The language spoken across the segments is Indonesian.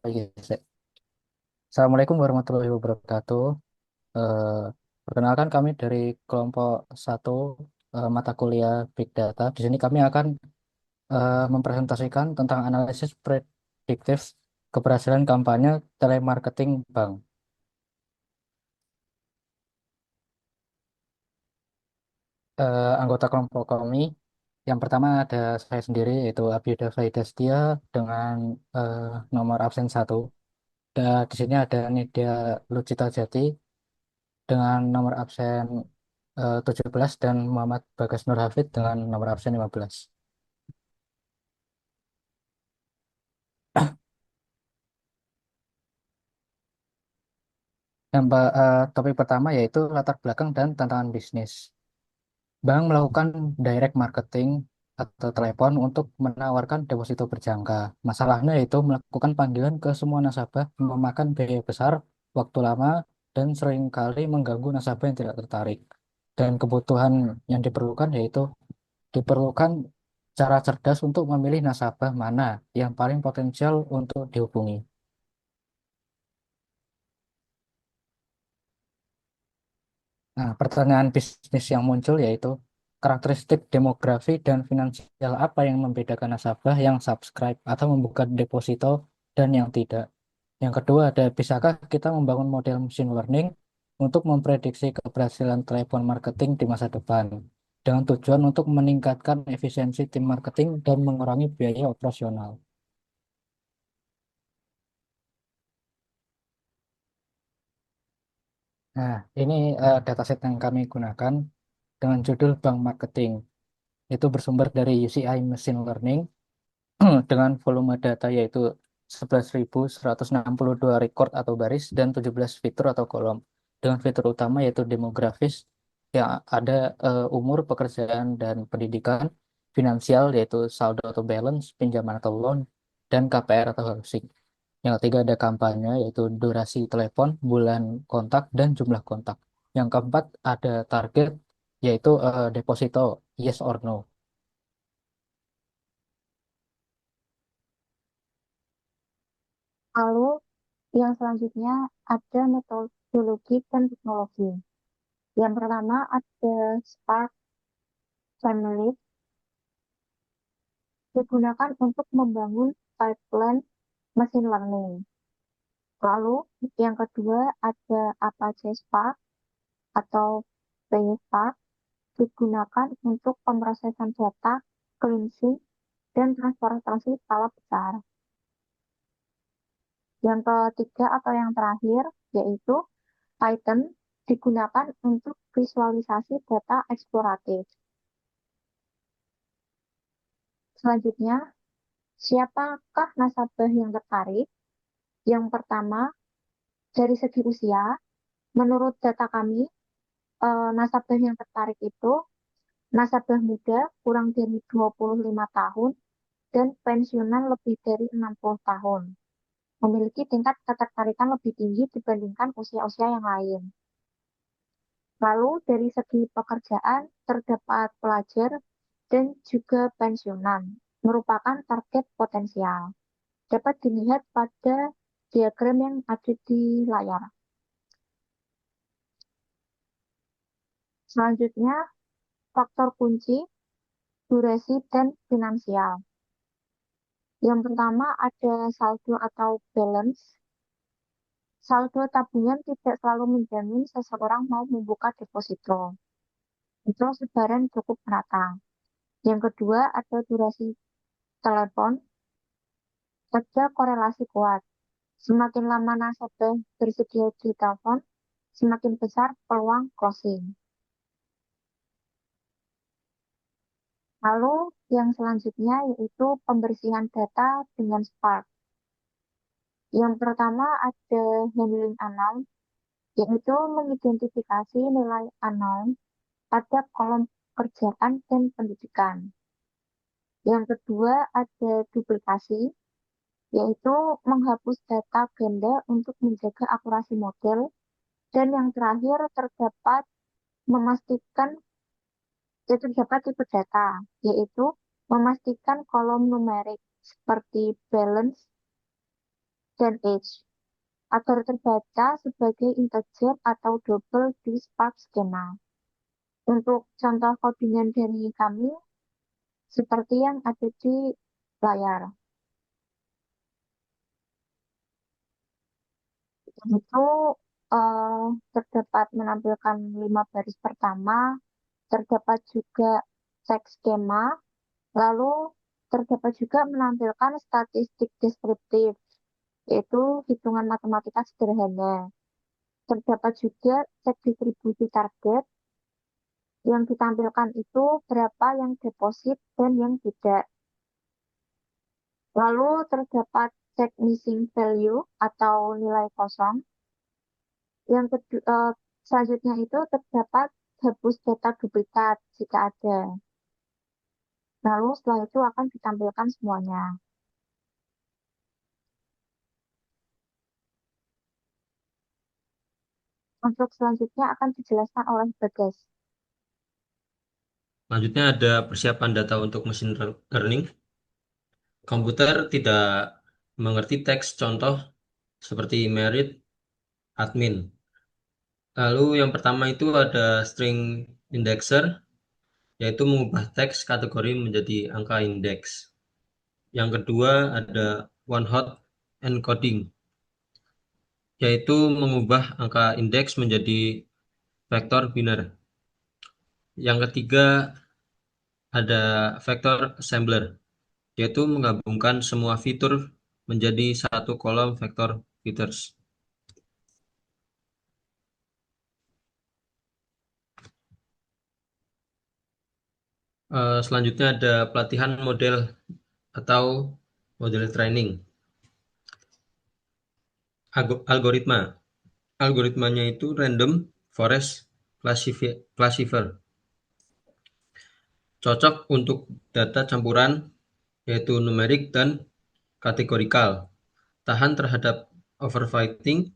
Oke, Assalamualaikum warahmatullahi wabarakatuh. Eh, Perkenalkan kami dari kelompok satu mata kuliah Big Data. Di sini kami akan mempresentasikan tentang analisis prediktif keberhasilan kampanye telemarketing bank. Anggota kelompok kami yang pertama ada saya sendiri yaitu Abiyuda Faidastia dengan eh, nomor absen 1. Di sini ada Nidia Lucita Jati dengan nomor absen 17 dan Muhammad Bagas Nur Hafid dengan nomor absen 15. Topik pertama yaitu latar belakang dan tantangan bisnis. Bank melakukan direct marketing atau telepon untuk menawarkan deposito berjangka. Masalahnya yaitu melakukan panggilan ke semua nasabah memakan biaya besar, waktu lama, dan seringkali mengganggu nasabah yang tidak tertarik. Dan kebutuhan yang diperlukan yaitu diperlukan cara cerdas untuk memilih nasabah mana yang paling potensial untuk dihubungi. Nah, pertanyaan bisnis yang muncul yaitu karakteristik demografi dan finansial apa yang membedakan nasabah yang subscribe atau membuka deposito dan yang tidak. Yang kedua ada, bisakah kita membangun model machine learning untuk memprediksi keberhasilan telepon marketing di masa depan dengan tujuan untuk meningkatkan efisiensi tim marketing dan mengurangi biaya operasional. Nah, ini dataset yang kami gunakan dengan judul Bank Marketing. Itu bersumber dari UCI Machine Learning dengan volume data yaitu 11.162 record atau baris dan 17 fitur atau kolom. Dengan fitur utama yaitu demografis yang ada umur, pekerjaan, dan pendidikan, finansial yaitu saldo atau balance, pinjaman atau loan, dan KPR atau housing. Yang ketiga ada kampanye yaitu durasi telepon, bulan kontak, dan jumlah kontak. Yang keempat ada target yaitu deposito yes or no. Lalu yang selanjutnya ada metodologi dan teknologi. Yang pertama ada Spark Family digunakan untuk membangun pipeline machine learning. Lalu yang kedua ada Apache Spark atau PySpark digunakan untuk pemrosesan data, cleansing, dan transportasi skala besar. Yang ketiga atau yang terakhir yaitu Python digunakan untuk visualisasi data eksploratif. Selanjutnya, siapakah nasabah yang tertarik? Yang pertama, dari segi usia, menurut data kami, nasabah yang tertarik itu nasabah muda kurang dari 25 tahun dan pensiunan lebih dari 60 tahun. Memiliki tingkat ketertarikan lebih tinggi dibandingkan usia-usia yang lain. Lalu dari segi pekerjaan terdapat pelajar dan juga pensiunan merupakan target potensial. Dapat dilihat pada diagram yang ada di layar. Selanjutnya, faktor kunci, durasi, dan finansial. Yang pertama ada saldo atau balance. Saldo tabungan tidak selalu menjamin seseorang mau membuka deposito. Itu sebaran cukup merata. Yang kedua ada durasi telepon. Ada korelasi kuat. Semakin lama nasabah bersedia di telepon, semakin besar peluang closing. Lalu yang selanjutnya yaitu pembersihan data dengan Spark. Yang pertama ada handling unknown, yaitu mengidentifikasi nilai unknown pada kolom pekerjaan dan pendidikan. Yang kedua ada duplikasi, yaitu menghapus data ganda untuk menjaga akurasi model. Dan yang terakhir memastikan terdapat tipe data, yaitu memastikan kolom numerik seperti balance dan age agar terbaca sebagai integer atau double di Spark skema. Untuk contoh codingan dari kami seperti yang ada di layar. Itu eh, terdapat menampilkan 5 baris pertama, terdapat juga cek skema, lalu terdapat juga menampilkan statistik deskriptif, yaitu hitungan matematika sederhana. Terdapat juga cek distribusi target, yang ditampilkan itu berapa yang deposit dan yang tidak. Lalu terdapat cek missing value atau nilai kosong. Selanjutnya itu terdapat hapus data duplikat jika ada. Lalu setelah itu akan ditampilkan semuanya. Untuk selanjutnya akan dijelaskan oleh Bagas. Selanjutnya ada persiapan data untuk machine learning. Komputer tidak mengerti teks contoh seperti merit, admin. Lalu yang pertama itu ada string indexer, yaitu mengubah teks kategori menjadi angka indeks. Yang kedua ada one hot encoding, yaitu mengubah angka indeks menjadi vektor biner. Yang ketiga ada vector assembler, yaitu menggabungkan semua fitur menjadi satu kolom vektor features. Selanjutnya ada pelatihan model atau model training. Algoritma. Algoritmanya itu random forest classifier. Cocok untuk data campuran yaitu numerik dan kategorikal. Tahan terhadap overfitting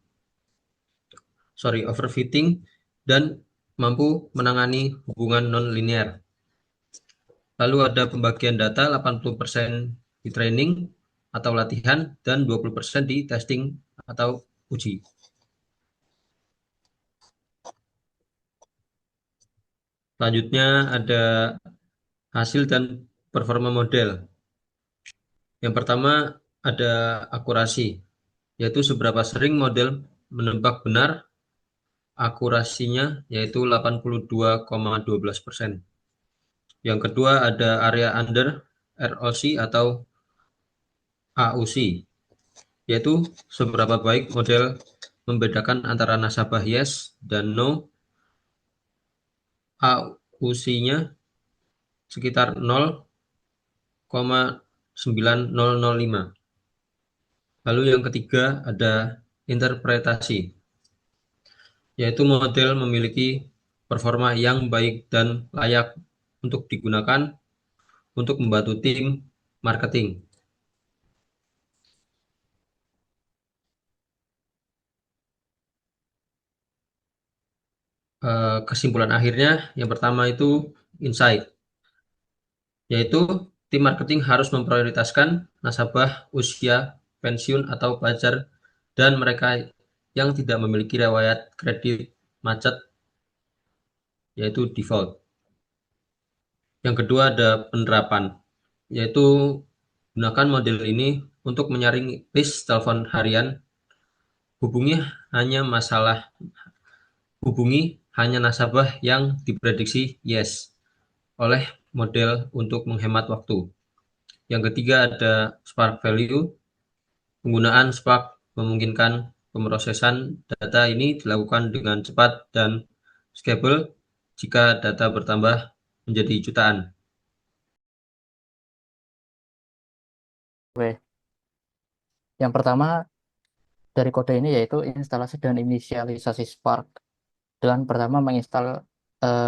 dan mampu menangani hubungan non-linear. Lalu ada pembagian data 80% di training atau latihan dan 20% di testing atau uji. Selanjutnya ada hasil dan performa model. Yang pertama ada akurasi, yaitu seberapa sering model menebak benar. Akurasinya yaitu 82,12%. Yang kedua ada area under ROC atau AUC, yaitu seberapa baik model membedakan antara nasabah yes dan no. AUC-nya sekitar 0,9005. Lalu yang ketiga ada interpretasi, yaitu model memiliki performa yang baik dan layak untuk digunakan untuk membantu tim marketing. Kesimpulan akhirnya yang pertama itu insight, yaitu tim marketing harus memprioritaskan nasabah usia pensiun atau pelajar dan mereka yang tidak memiliki riwayat kredit macet, yaitu default. Yang kedua ada penerapan, yaitu gunakan model ini untuk menyaring list telepon harian. Hubungi hanya nasabah yang diprediksi yes oleh model untuk menghemat waktu. Yang ketiga ada Spark Value. Penggunaan Spark memungkinkan pemrosesan data ini dilakukan dengan cepat dan scalable jika data bertambah menjadi jutaan. Oke. Yang pertama dari kode ini yaitu instalasi dan inisialisasi Spark. Dengan pertama menginstal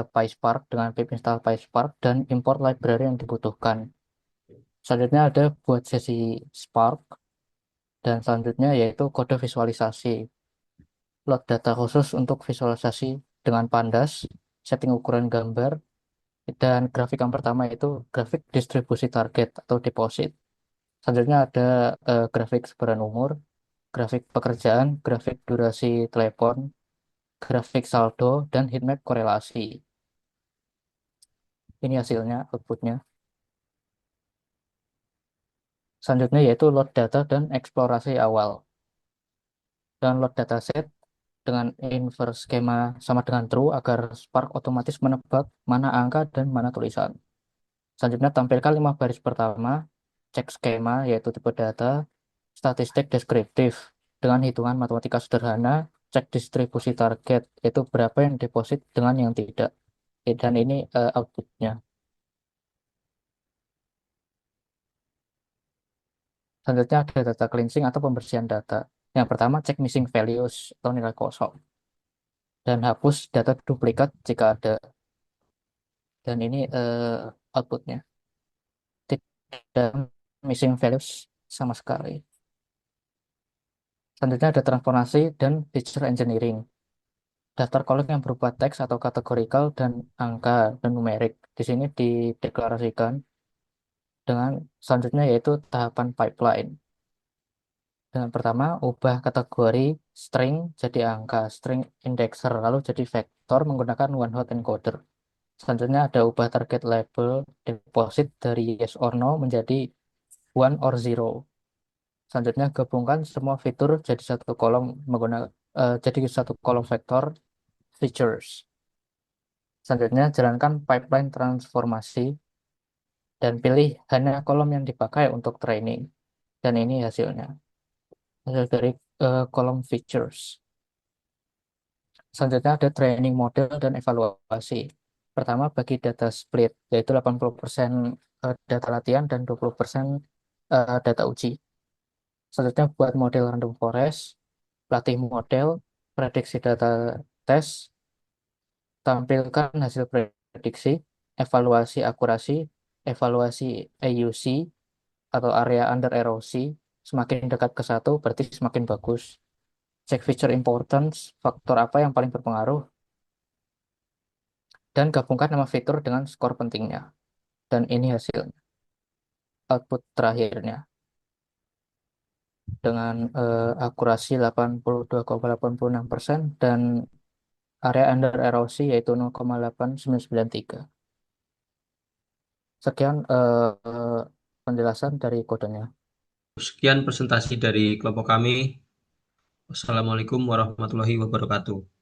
PySpark dengan pip install PySpark dan import library yang dibutuhkan. Selanjutnya ada buat sesi Spark dan selanjutnya yaitu kode visualisasi. Load data khusus untuk visualisasi dengan pandas, setting ukuran gambar, dan grafik yang pertama itu grafik distribusi target atau deposit. Selanjutnya ada grafik sebaran umur, grafik pekerjaan, grafik durasi telepon, grafik saldo, dan heatmap korelasi. Ini hasilnya, outputnya. Selanjutnya yaitu load data dan eksplorasi awal. Download dataset dengan inverse skema sama dengan true agar Spark otomatis menebak mana angka dan mana tulisan. Selanjutnya tampilkan 5 baris pertama, cek skema yaitu tipe data, statistik deskriptif dengan hitungan matematika sederhana, cek distribusi target yaitu berapa yang deposit dengan yang tidak. Dan ini outputnya. Selanjutnya ada data cleansing atau pembersihan data. Yang pertama cek missing values atau nilai kosong dan hapus data duplikat jika ada. Dan ini outputnya. Tidak missing values sama sekali. Selanjutnya ada transformasi dan feature engineering. Daftar kolom yang berupa teks atau kategorikal dan angka dan numerik. Di sini dideklarasikan dengan selanjutnya yaitu tahapan pipeline. Dengan pertama, ubah kategori string jadi angka, string indexer, lalu jadi vektor menggunakan one hot encoder. Selanjutnya ada ubah target label deposit dari yes or no menjadi one or zero. Selanjutnya gabungkan semua fitur jadi satu kolom menggunakan jadi satu kolom vektor features. Selanjutnya jalankan pipeline transformasi dan pilih hanya kolom yang dipakai untuk training. Dan ini hasilnya. Hasil dari kolom features. Selanjutnya ada training model dan evaluasi. Pertama bagi data split, yaitu 80% data latihan dan 20% data uji. Selanjutnya buat model random forest, latih model, prediksi data tes, tampilkan hasil prediksi, evaluasi akurasi, evaluasi AUC atau area under erosi, semakin dekat ke satu berarti semakin bagus. Cek feature importance, faktor apa yang paling berpengaruh, dan gabungkan nama fitur dengan skor pentingnya. Dan ini hasilnya, output terakhirnya. Dengan akurasi 82,86% dan area under erosi yaitu 0,8993. Sekian penjelasan dari kodenya. Sekian presentasi dari kelompok kami. Wassalamualaikum warahmatullahi wabarakatuh.